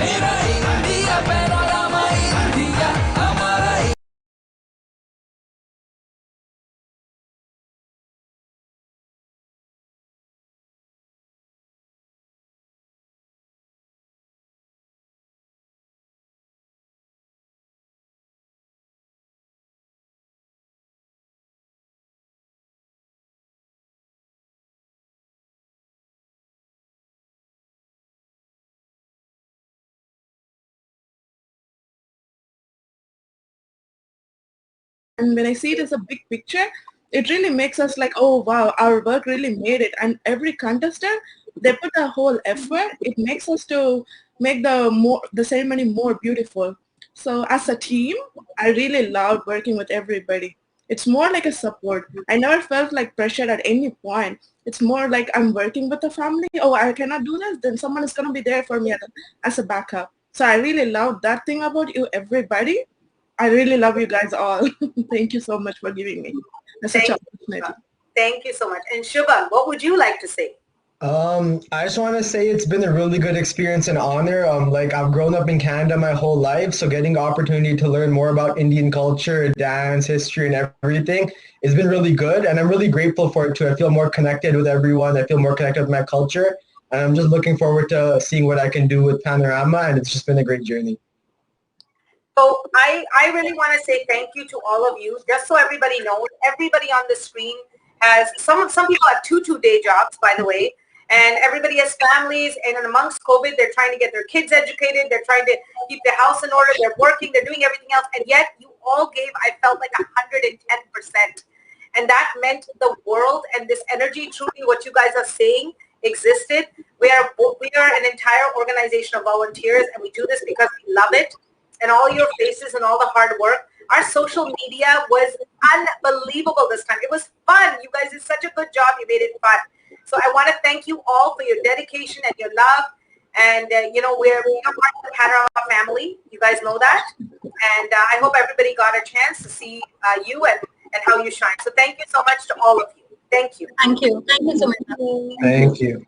मेरा India panorama India हमारा And when I see it as a big picture, it really makes us like, oh wow, our work really made it. And every contestant, they put a whole effort. It makes us to make the ceremony more beautiful. So as a team, I really loved working with everybody. It's more like a support. I never felt like pressure at any point. It's more like I'm working with the family. Oh, I cannot do this, then someone is gonna be there for me as a backup. So I really love that thing about you, everybody. I really love you guys all. Thank you so much for giving me such an opportunity. Thank you so much. And Shubham, what would you like to say? I just want to say it's been a really good experience and honor. Like I've grown up in Canada my whole life, so getting the opportunity to learn more about Indian culture, dance, history, and everything has been really good. And I'm really grateful for it too. I feel more connected with everyone. I feel more connected with my culture. And I'm just looking forward to seeing what I can do with Panorama. And it's just been a great journey. So I really want to say thank you to all of you. Just so everybody knows, everybody on the screen has, some people have two-day jobs, by the way, and everybody has families, and amongst COVID, they're trying to get their kids educated, they're trying to keep their house in order, they're working, they're doing everything else, and yet you all gave, I felt like 110%. And that meant the world, and this energy, truly what you guys are saying existed. We are an entire organization of volunteers, and we do this because we love it. And all your faces and all the hard work. Our social media was unbelievable this time. It was fun. You guys did such a good job. You made it fun. So I want to thank you all for your dedication and your love. And, we're part of the Panorama family. You guys know that. And I hope everybody got a chance to see you and how you shine. So thank you so much to all of you. Thank you. Thank you. Thank you so much. Thank you.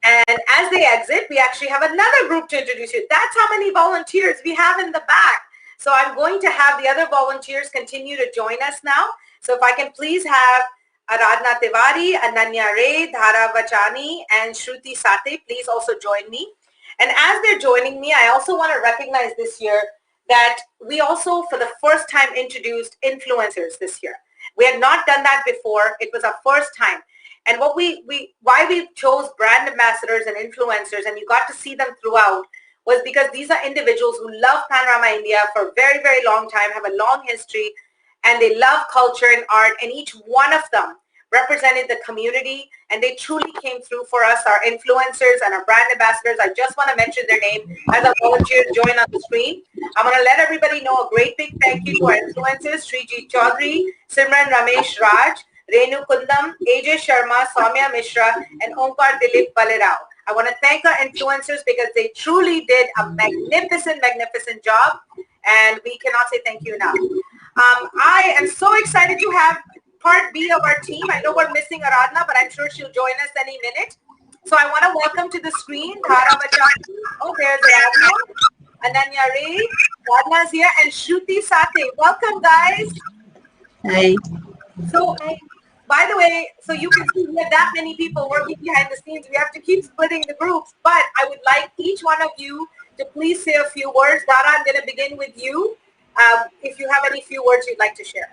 And as they exit, we actually have another group to introduce you. That's how many volunteers we have in the back. So I'm going to have the other volunteers continue to join us now. So if I can please have Aradhna Tiwari, Ananya Ray, Dhara Vachani, and Shruti Sate, please also join me. And as they're joining me, I also want to recognize this year that we also, for the first time, introduced influencers this year. We had not done that before. It was our first time. And why we chose brand ambassadors and influencers, and you got to see them throughout, was because these are individuals who love Panorama India for a very, very long time, have a long history, and they love culture and art, and each one of them represented the community, and they truly came through for us, our influencers and our brand ambassadors. I just want to mention their name as a volunteer join on the screen. I'm going to let everybody know a great big thank you to our influencers, Srijit Chaudhary, Simran Ramesh Raj, Renu Kundam, AJ Sharma, Soumya Mishra, and Omkar Dilip Balerao. I want to thank our influencers because they truly did a magnificent, magnificent job, and we cannot say thank you enough. I am so excited to have part B of our team. I know we're missing Aradhna, but I'm sure she'll join us any minute. So I want to welcome to the screen Dhara Vachani. Oh, there's Aradhna, Ananya Ray, Aradhna's here, and Shruti Sate. Welcome, guys. Hi. So, by the way, so you can see we have that many people working behind the scenes. We have to keep splitting the groups, but I would like each one of you to please say a few words. Dara, I'm going to begin with you. If you have any few words you'd like to share.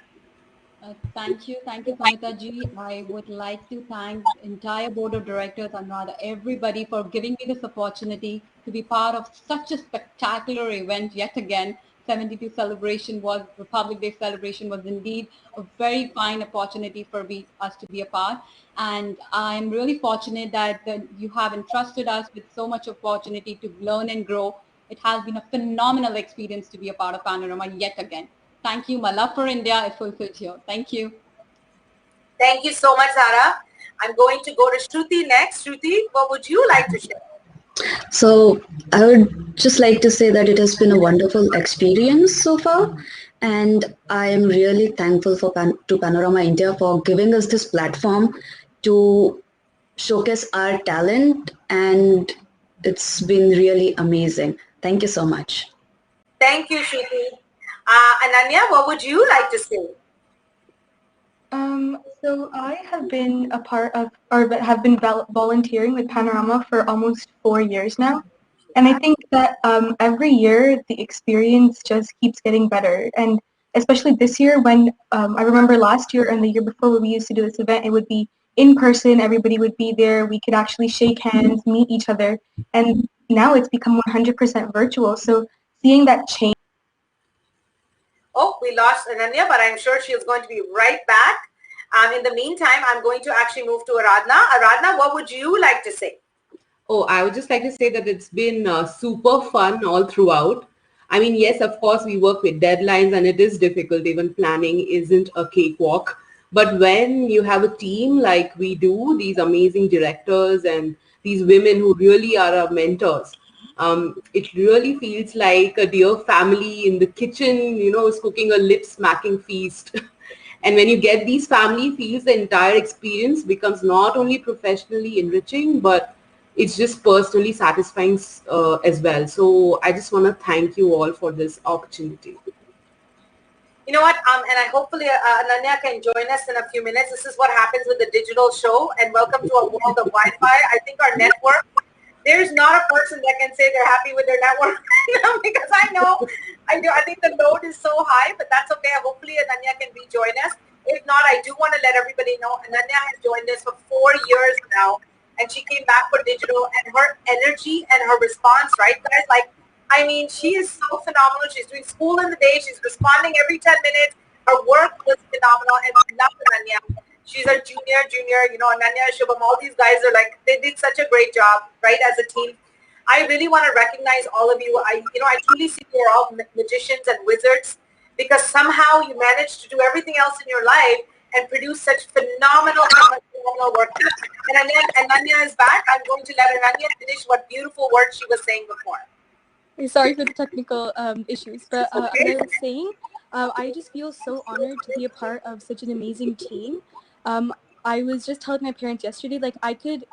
Thank you, Kavita ji. I would like to thank the entire board of directors and rather everybody for giving me this opportunity to be part of such a spectacular event yet again. 72 celebration was, Republic Day celebration was indeed a very fine opportunity for us to be a part. And I'm really fortunate that you have entrusted us with so much opportunity to learn and grow. It has been a phenomenal experience to be a part of Panorama yet again. Thank you. My love for India is fulfilled here. Thank you. Thank you so much, Sara. I'm going to go to Shruti next. Shruti, what would you like to share? So I would just like to say that it has been a wonderful experience so far, and I am really thankful to Panorama India for giving us this platform to showcase our talent, and it's been really amazing. Thank you so much. Thank you, Shruti. Ananya, what would you like to say? So I have been a part of, or have been volunteering with Panorama for almost 4 years now. And I think that every year the experience just keeps getting better. And especially this year when I remember last year and the year before when we used to do this event, it would be in person, everybody would be there, we could actually shake hands, meet each other. And now it's become 100% virtual. So seeing that change. Oh, we lost Ananya, but I'm sure she is going to be right back. In the meantime, I'm going to actually move to Aradhna. Aradhna, what would you like to say? Oh, I would just like to say that it's been super fun all throughout. I mean, yes, of course, we work with deadlines and it is difficult. Even planning isn't a cakewalk. But when you have a team like we do, these amazing directors and these women who really are our mentors, it really feels like a dear family in the kitchen, you know, is cooking a lip-smacking feast. And when you get these family feels, the entire experience becomes not only professionally enriching, but it's just personally satisfying as well. So I just want to thank you all for this opportunity. You know what? And I hopefully Ananya can join us in a few minutes. This is what happens with the digital show. And welcome to a world of Wi-Fi. I think our network, there's not a person that can say they're happy with their network because I know, I think the load is so high, but that's okay. Hopefully Ananya can rejoin us. If not, I do want to let everybody know Ananya has joined us for 4 years now, and she came back for digital, and her energy and her response, right, guys? Like, I mean, she is so phenomenal. She's doing school in the day. She's responding every 10 minutes. Her work was phenomenal, and I love Ananya. She's a junior, you know, Ananya, Shubham, all these guys are like, they did such a great job, right, as a team. I really want to recognize all of you. I truly see you're all magicians and wizards because somehow you managed to do everything else in your life and produce such phenomenal work. And Ananya is back. I'm going to let Ananya finish what beautiful words she was saying before. Sorry for the technical issues, but as I was saying, I just feel so honored to be a part of such an amazing team. I was just telling my parents yesterday, like I could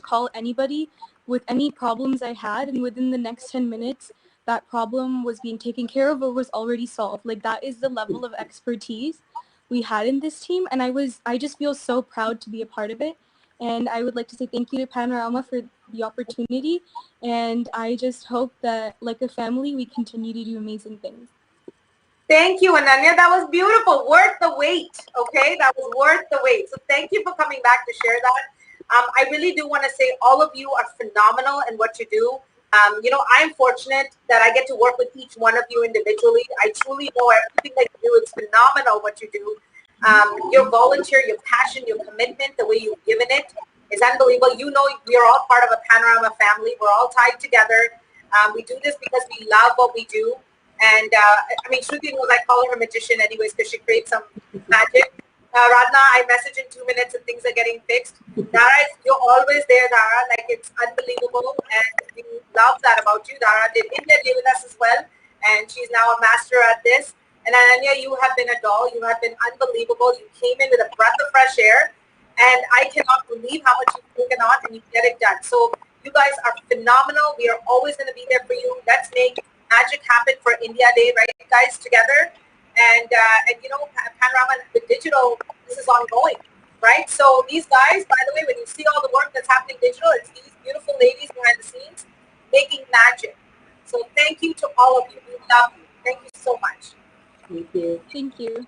call anybody with any problems I had, and within the next 10 minutes, that problem was being taken care of or was already solved. Like that is the level of expertise we had in this team, and I just feel so proud to be a part of it. And I would like to say thank you to Panorama for the opportunity, and I just hope that like a family, we continue to do amazing things. Thank you, Ananya. That was beautiful. Worth the wait, okay? That was worth the wait. So thank you for coming back to share that. I really do want to say all of you are phenomenal in what you do. You know, I'm fortunate that I get to work with each one of you individually. I truly know everything that you do. It's phenomenal what you do. Your volunteer, your passion, your commitment, the way you've given it is unbelievable. You know, we are all part of a Panorama family. We're all tied together. We do this because we love what we do. And I mean, Shruti knows I call her a magician anyways because she creates some magic. Radna, I message in 2 minutes and things are getting fixed. Dara, you're always there, Dara. Like, it's unbelievable. And we love that about you. Dara did India Day with us as well. And she's now a master at this. And Ananya, you have been a doll. You have been unbelievable. You came in with a breath of fresh air. And I cannot believe how much you've taken on and you get it done. So you guys are phenomenal. We are always going to be there for you. Let's make magic happen for India Day, right, guys, together. And you know, Panorama with digital, this is ongoing, right? So these guys, by the way, when you see all the work that's happening digital, it's these beautiful ladies behind the scenes making magic. So thank you to all of you. We love you. Thank you so much. Thank you. Thank you.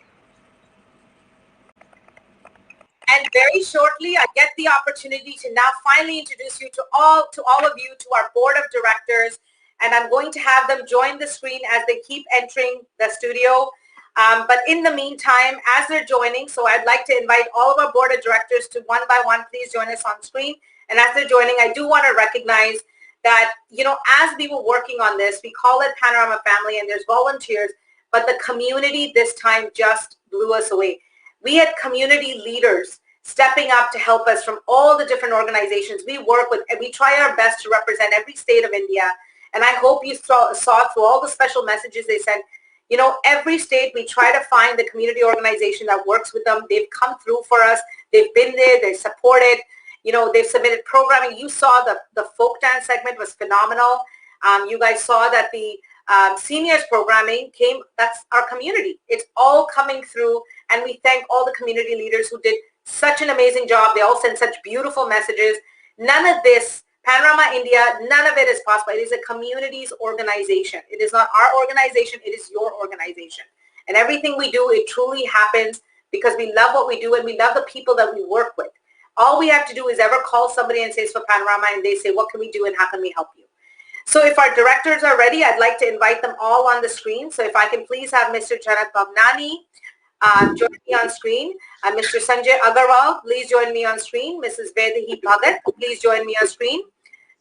And very shortly, I get the opportunity to now finally introduce you to all of you, to our board of directors. And I'm going to have them join the screen as they keep entering the studio. But in the meantime, as they're joining, so I'd like to invite all of our board of directors to one by one, please join us on screen. And as they're joining, I do want to recognize that, you know, as we were working on this, we call it Panorama Family and there's volunteers, but the community this time just blew us away. We had community leaders stepping up to help us from all the different organizations we work with, and we try our best to represent every state of India. And I hope you saw through all the special messages they sent. You know, every state we try to find the community organization that works with them. They've come through for us. They've been there. They're supported. they've submitted programming. You saw the folk dance segment was phenomenal. You guys saw that the seniors programming came, that's our community. It's all coming through, and we thank all the community leaders who did such an amazing job. They all sent such beautiful messages. None of this, Panorama India, none of it is possible. It is a community's organization. It is not our organization, it is your organization. And everything we do, it truly happens because we love what we do and we love the people that we work with. All we have to do is ever call somebody and say it's for Panorama, and they say, what can we do and how can we help you? So if our directors are ready, I'd like to invite them all on the screen. So if I can please have Mr. Chandrappa join me on screen. Mr. Sanjay Agarwal, please join me on screen. Mrs. Vedahi Bhagat, please join me on screen.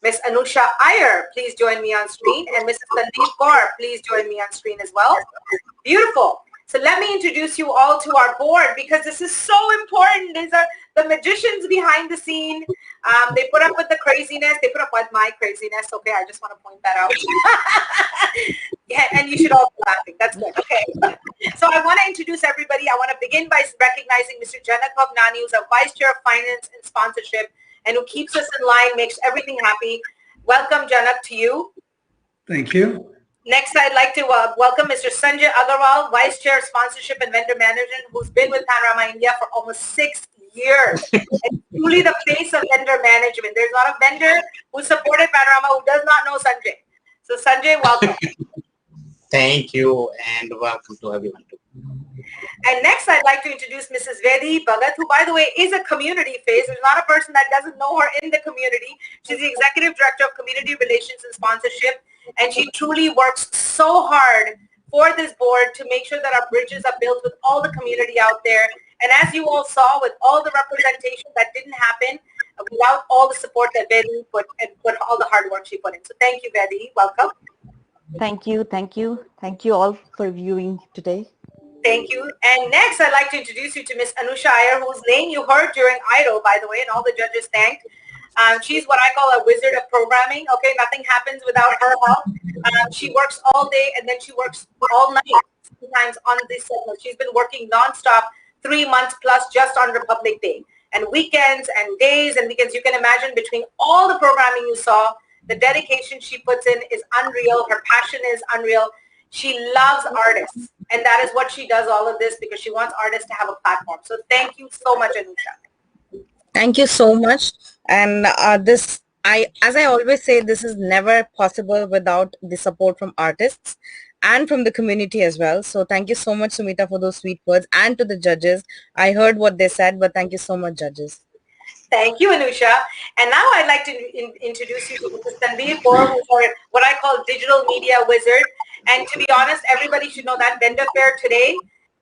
Ms. Anusha Iyer, please join me on screen. And Mrs. Sandeep Kaur, please join me on screen as well. Beautiful. So let me introduce you all to our board because this is so important. These are the magicians behind the scene. They put up with the craziness. They put up with my craziness. Okay, I just want to point that out. Yeah, and you should all be laughing. That's good. Okay. So I want to introduce everybody. I want to begin by recognizing Mr. Janak Bhavnani, who's our Vice Chair of Finance and Sponsorship and who keeps us in line, makes everything happy. Welcome, Janak, to you. Thank you. Next, I'd like to welcome Mr. Sanjay Agarwal, Vice Chair of Sponsorship and Vendor Management, who's been with Panorama India for almost 6 years. And truly the face of vendor management. There's not a vendor who supported Panorama who does not know Sanjay. So Sanjay, welcome. Thank you and welcome to everyone too. And next, I'd like to introduce Mrs. Vedahi Bhagat, who, by the way, is a community face. There's not a person that doesn't know her in the community. She's the Executive Director of Community Relations and Sponsorship, and she truly works so hard for this board to make sure that our bridges are built with all the community out there. And as you all saw, with all the representation that didn't happen without all the support that Vedahi put all the hard work she put in. So thank you, Vedahi. Welcome. Thank you. Thank you. Thank you all for viewing today. Thank you. And next, I'd like to introduce you to Miss Anusha Iyer, whose name you heard during IDO, by the way, and all the judges thanked. She's what I call a wizard of programming. Okay, nothing happens without her help. She works all day and then she works all night, sometimes on this segment. She's been working nonstop 3 months plus just on Republic Day. And weekends and days and weekends, you can imagine between all the programming you saw, the dedication she puts in is unreal. Her passion is unreal. She loves artists. And that is what she does all of this because she wants artists to have a platform. So thank you so much, Anusha. Thank you so much. And as I always say, this is never possible without the support from artists and from the community as well. So thank you so much, Sumita, for those sweet words, and to the judges. I heard what they said, but thank you so much, judges. Thank you, Anusha. And now I'd like to introduce you to Mr. Tanveer Kaur, who's what I call digital media wizard. And to be honest, everybody should know that vendor fair today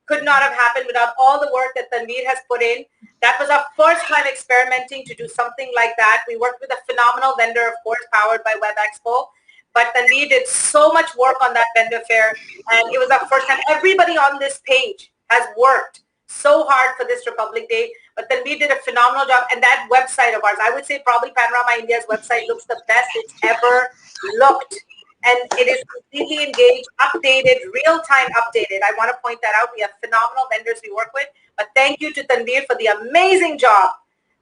could not have happened without all the work that Tanveer has put in. That was our first time experimenting to do something like that. We worked with a phenomenal vendor, of course, powered by Web Expo. But Tanveer did so much work on that vendor fair, and it was our first time. Everybody on this page has worked so hard for this Republic Day, but Tanveer did a phenomenal job. And that website of ours, I would say probably Panorama India's website looks the best it's ever looked. And it is completely engaged, updated, real-time updated. I want to point that out. We have phenomenal vendors we work with. But thank you to Tanveer for the amazing job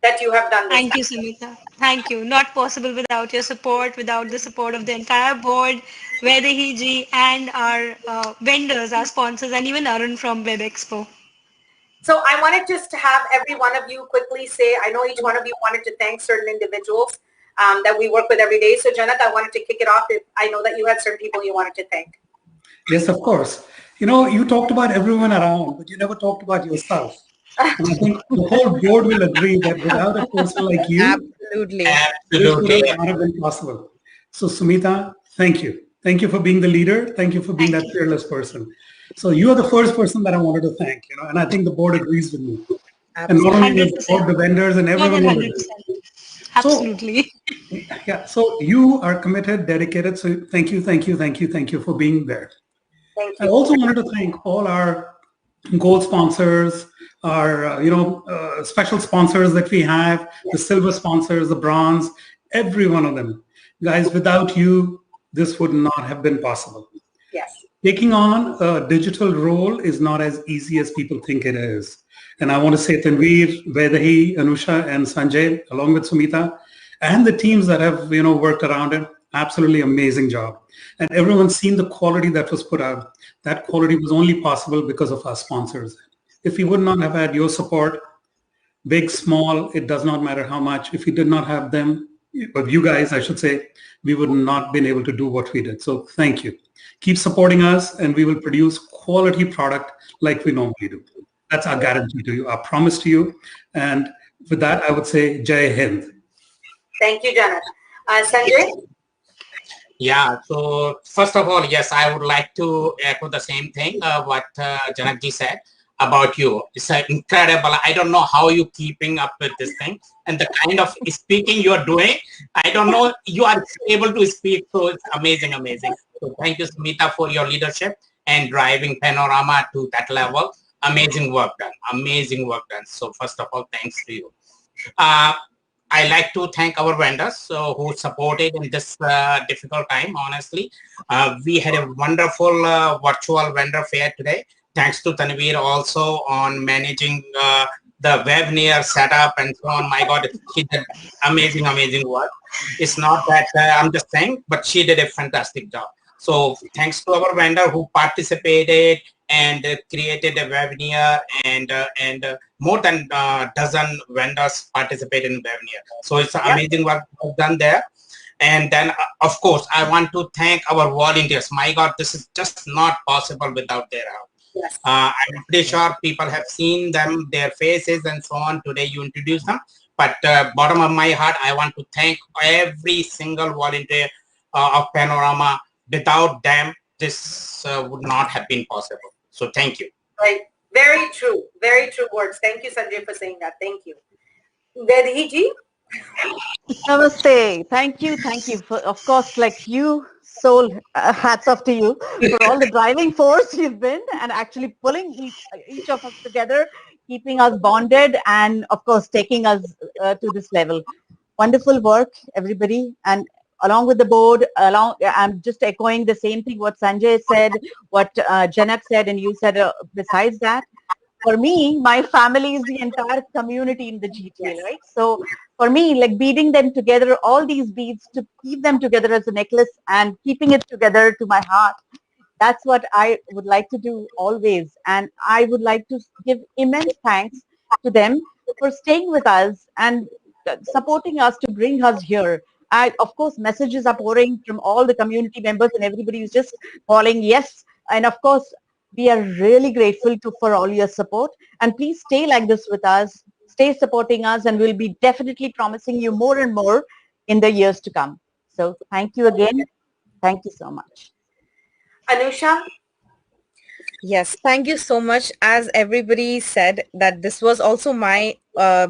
that you have done this Thank you, Sumita. Thank you. Not possible without your support, without the support of the entire board, Vedahi ji, and our vendors, our sponsors, and even Arun from Web Expo. So I wanted just to have every one of you quickly say, I know each one of you wanted to thank certain individuals that we work with every day. So Janak, I wanted to kick it off. I know that you had certain people you wanted to thank. Yes, of course. You know, you talked about everyone around, but you never talked about yourself. And I think the whole board will agree that without a person like you, absolutely, this would not have been possible. So Sumita, thank you. Thank you for being the leader. Thank you for being that fearless person. So you are the first person that I wanted to thank, you know, and I think the board agrees with me. Absolutely. And not only the board, the vendors and everyone. 100%. Absolutely. So, yeah. So you are committed, dedicated. So thank you for being there. Thank you. I also wanted to thank all our gold sponsors, our special sponsors that we have, the silver sponsors, the bronze, every one of them. Guys, without you, this would not have been possible. Yes. Taking on a digital role is not as easy as people think it is. And I want to say Tanveer, Vedahi, Anusha, and Sanjay, along with Sumita, and the teams that have worked around it. Absolutely amazing job. And everyone's seen the quality that was put out. That quality was only possible because of our sponsors. If we would not have had your support, big, small, it does not matter how much. If we did not have them, but you guys, I should say, we would not been able to do what we did. So thank you. Keep supporting us, and we will produce quality product like we normally do. That's our guarantee to you, our promise to you. And with that, I would say Jai Hind. Thank you, Janak. Sanjay? Yeah, so first of all, yes, I would like to echo the same thing what Janakji said about you. It's incredible. I don't know how you keeping up with this thing and the kind of speaking you're doing. I don't know, you are able to speak, so it's amazing, amazing. So thank you, Sumita, for your leadership and driving Panorama to that level. Amazing work done, amazing work done. So first of all, thanks to you. I like to thank our vendors who supported in this difficult time, honestly. We had a wonderful virtual vendor fair today. Thanks to Tanveer also on managing the webinar setup and so on. My God, she did amazing, amazing work. It's not that I'm just saying, but she did a fantastic job. So thanks to our vendor who participated and created a webinar, and more than a dozen vendors participate in webinar. So it's amazing work done there. And then, of course, I want to thank our volunteers. My God, this is just not possible without their help. Yes. I'm pretty sure people have seen them, their faces and so on. Today you introduced them. But bottom of my heart, I want to thank every single volunteer of Panorama. Without them, this would not have been possible. So thank you. Right. Very true words. Thank you, Sanjay, for saying that. Thank you. Vedhi? Namaste. Thank you. For, of course, like you, soul, hats off to you for all the driving force you've been and actually pulling each of us together, keeping us bonded, and of course, taking us to this level. Wonderful work, everybody. And along with the board, I'm just echoing the same thing what Sanjay said, what Janak said, and you said besides that. For me, my family is the entire community in the GTA, right? So for me, like beading them together, all these beads to keep them together as a necklace and keeping it together to my heart, that's what I would like to do always. And I would like to give immense thanks to them for staying with us and supporting us to bring us here. Of course, messages are pouring from all the community members and everybody who's just calling yes. And of course, we are really grateful for all your support. And please stay like this with us, stay supporting us, and we'll be definitely promising you more and more in the years to come. So thank you again. Thank you so much. Anusha? Yes, thank you so much. As everybody said that this was also my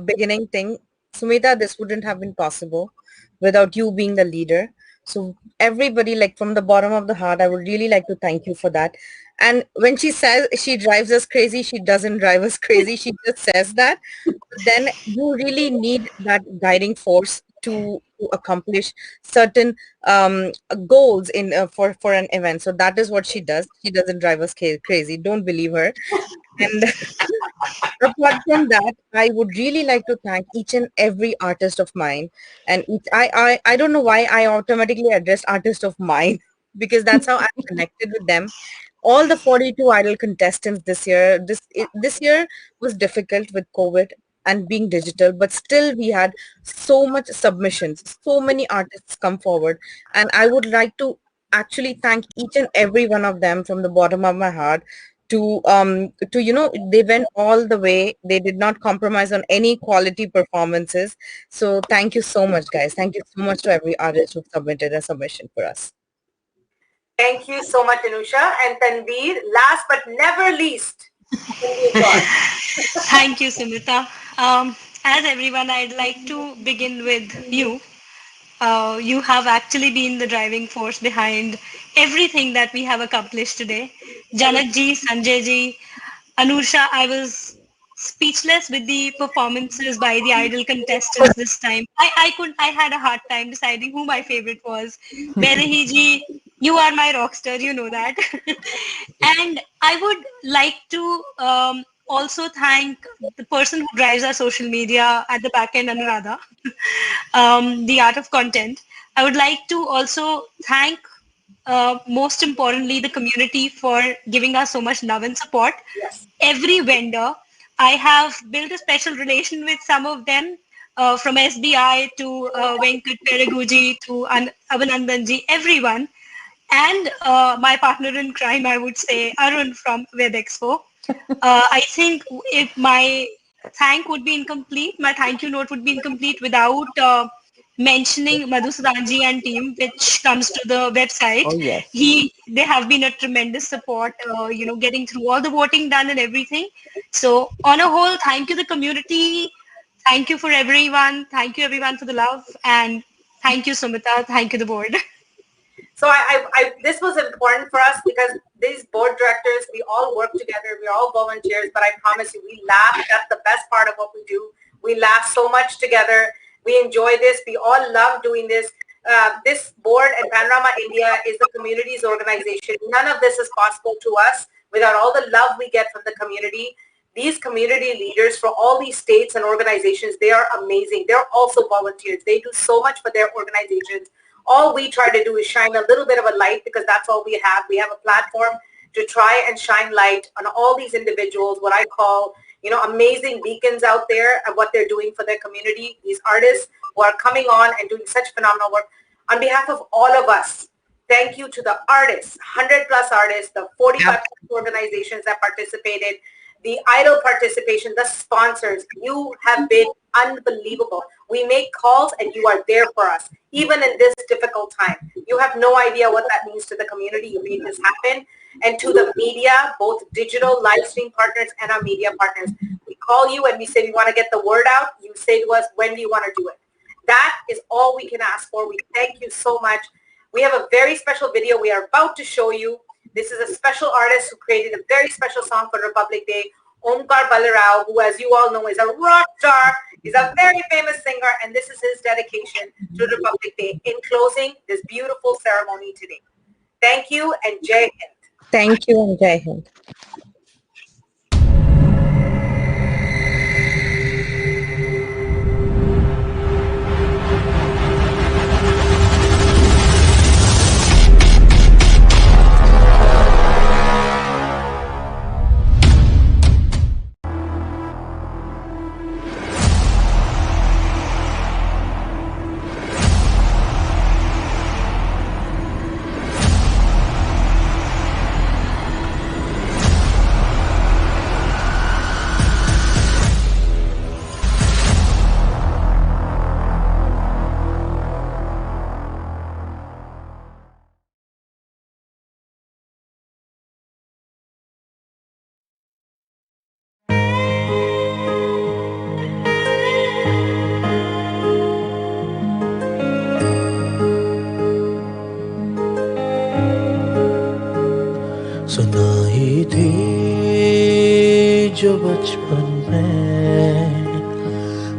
beginning thing. Sumita, this wouldn't have been possible without you being the leader. So everybody, like from the bottom of the heart, I would really like to thank you for that. And when she says she drives us crazy, she doesn't drive us crazy. She just says that. Then you really need that guiding force to accomplish certain goals in for an event. So that is what she does. She doesn't drive us crazy. Don't believe her. And apart from that, I would really like to thank each and every artist of mine. And I don't know why I automatically addressed artist of mine because that's how I'm connected with them. All the 42 idol contestants this year. This year was difficult with COVID and being digital, but still we had so much submissions, so many artists come forward, and I would like to actually thank each and every one of them from the bottom of my heart. To they went all the way. They did not compromise on any quality performances. So thank you so much, guys. Thank you so much to every artist who submitted a submission for us. Thank you so much, Anusha. And Tanveer, last but never least. Thank you, Sumita. As everyone, I'd like to begin with you. You have actually been the driving force behind everything that we have accomplished today. Janak ji, Sanjay ji, Anusha, I was speechless with the performances by the idol contestants this time. I had a hard time deciding who my favorite was. Vedahi ji, you are my rock star, you know that. And I would like to also thank the person who drives our social media at the back end, Anuradha, the art of content. I would like to also thank, most importantly, the community for giving us so much love and support. Yes. Every vendor, I have built a special relation with some of them, from SBI to Venkat, Perugu to Abhinandan ji, everyone. And my partner in crime, I would say, Arun from Web Expo. I think if my thank would be incomplete, my thank you note would be incomplete without mentioning Madhusudanji and team, which comes to the website. Oh, yes. They have been a tremendous support, getting through all the voting done and everything. So on a whole, thank you the community. Thank you for everyone. Thank you everyone for the love, and thank you Sumita. Thank you the board. So this was important for us because these board directors, we all work together. We're all volunteers, but I promise you, we laugh. That's the best part of what we do. We laugh so much together. We enjoy this. We all love doing this. This board and Panorama India is the community's organization. None of this is possible to us without all the love we get from the community. These community leaders for all these states and organizations, they are amazing. They're also volunteers. They do so much for their organizations. All we try to do is shine a little bit of a light because that's all we have. We have a platform to try and shine light on all these individuals, what I call, amazing beacons out there of what they're doing for their community. These artists who are coming on and doing such phenomenal work. On behalf of all of us, thank you to the artists, 100 plus artists, the 45 organizations that participated, the idol participation, the sponsors. You have been unbelievable. We make calls and you are there for us, even in this difficult time. You have no idea what that means to the community. You made this happen. And to the media, both digital live stream partners and our media partners. We call you and we say we want to get the word out. You say to us, when do you want to do it? That is all we can ask for. We thank you so much. We have a very special video we are about to show you. This is a special artist who created a very special song for Republic Day, Omkar Balarao, who, as you all know, is a rock star. He's a very famous singer, and this is his dedication to Republic Day. In closing, this beautiful ceremony today. Thank you and Jai Hind. Thank you and Jai Hind. सुनाई थी जो बचपन में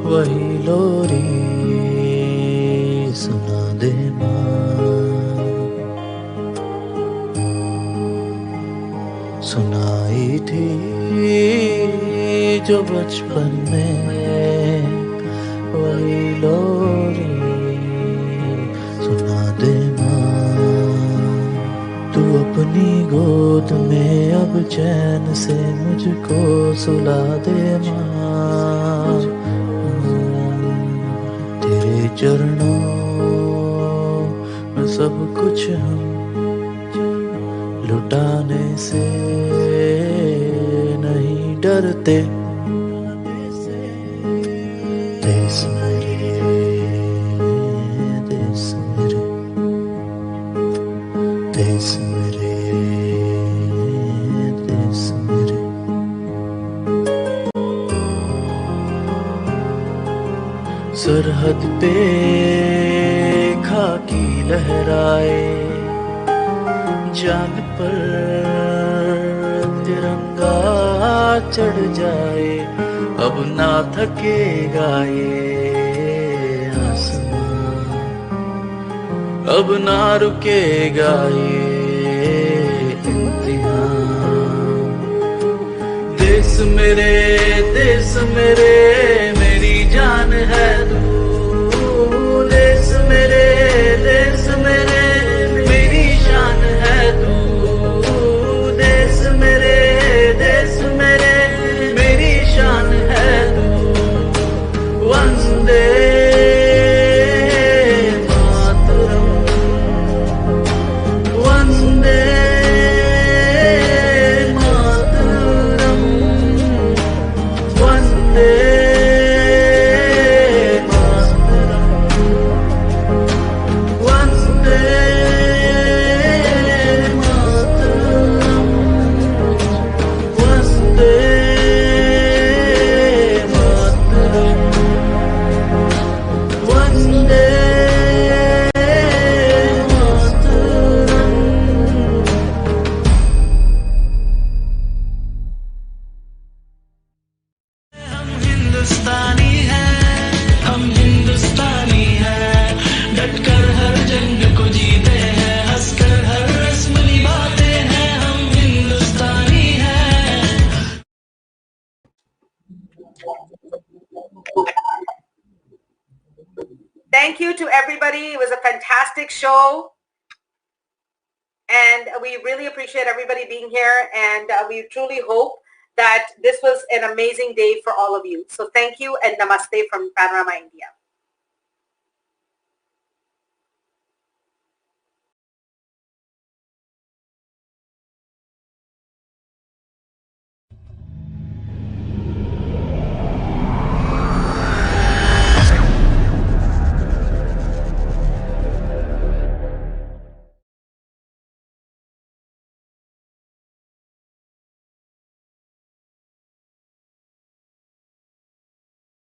वही लोरी सुना दे माँ सुनाई थी जो बचपन में वही लोरी सुना दे तू अपनी गोद में अब चैन से मुझको सुला दे माँ तेरे चरणों में सब कुछ हम लुटाने से नहीं डरते देश मेरे देश मेरे देश मेरे देश मेरे सरहद पे खाकी लहराए जान पर तिरंगा चढ़ जाए अब ना थकेगा ये आसमां अब ना रुकेगा ये इम्तिहान देश मेरे मेरी जान है तू देश मेरे मेरी शान है तू देश मेरे मेरी शान है तू वंदे मातरम वंदे मातरम वंदे हिंदुस्तानी है डटकर हर जंग को जीते हैं हंसकर हर रस्म निभाते हैं हम हिंदुस्तानी हैं Thank you to everybody. It was a fantastic show. And we really appreciate everybody being here. And we truly hope that this was an amazing day for all of you. So thank you and namaste from Panorama India.